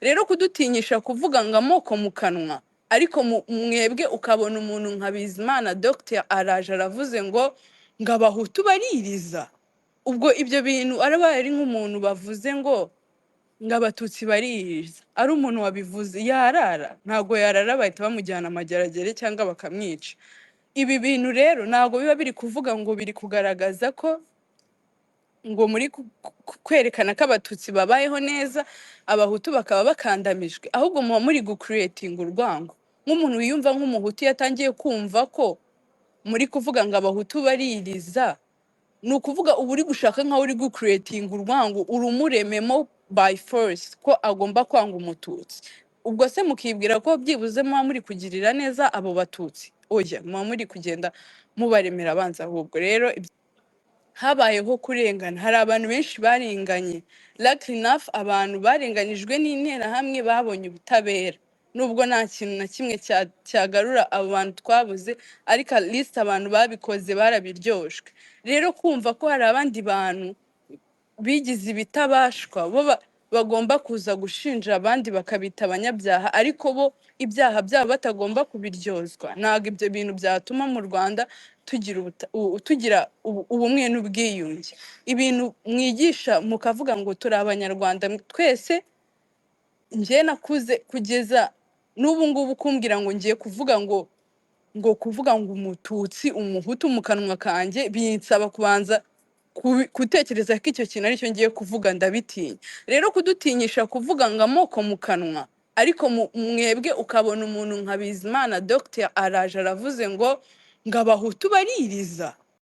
rero kudutinyisha kuvuga ngo amoko mu kanwa ariko mwebwe ukabona umuntu nka Bizimana Dr araje aravuze ngo abahutu baririza, ubwo ibyo bintu arabaye ari nk'umuntu bavuze ngo abatutsi baririza, ari umuntu wabivuze yarara, ntago yarara bahita bamujyana amageragere cyangwa bakamwica. Ibi bintu rero ntago biba biri kuvuga ngo biri kugaragaza ko ngo muri kwerekana ko abatutsi babayeho neza abahutu bakaba bakandamijwe, ahubwo muba muri gucreating urwango. Nk'umuntu wiyumva nk'umuhutu yatangiye kumva ko muri kuvuga ngo abahutu baririza, ni ukuvuga uba uri gushaka nkaho uri gucreating urwango, urumurememo by force ko agomba kwanga umututsi. Ubwo se mukibwira ko byibuze muba muri kugirira neza abo batutsi? Oya, muba muri kugenda mubaremera abanza. Ahubwo rero habayeho kurengana, hari abantu benshi barenganye. Luckily enough abantu barenganijwe n'interahamwe babonye ubutabera, nubwo nta kintu na kimwe cyagarura abo bantu twabuze, ariko at least abantu babikoze barabiryojwe. Rero kumva ko hari abandi bantu bigize ibitabashwa bo bagomba kuza gushinja abandi bakabita abanyabyaha, ariko bo ibyaha byabo batagomba kubiryozwa, ntabwo ibyo bintu byatuma mu Rwanda tugira ubumwe n'ubwiyunge. Ibintu mwigisha mukavuga ngo turi abanyarwanda twese, njye nakuze kugeza n'ubu ngubu kumbwira ngo ngiye kuvuga ngo umututsi umuhutu mu kanwa kanjye, binsaba kubanza gutekereza ko icyo kintu aricyo ngiye kuvuga, ndabitinya. Rero kudutinyisha kuvuga ngo amoko mu kanwa ariko mwebwe ukabona umuntu nka Bizimana Dr araje aravuze ngo abahutu baririza,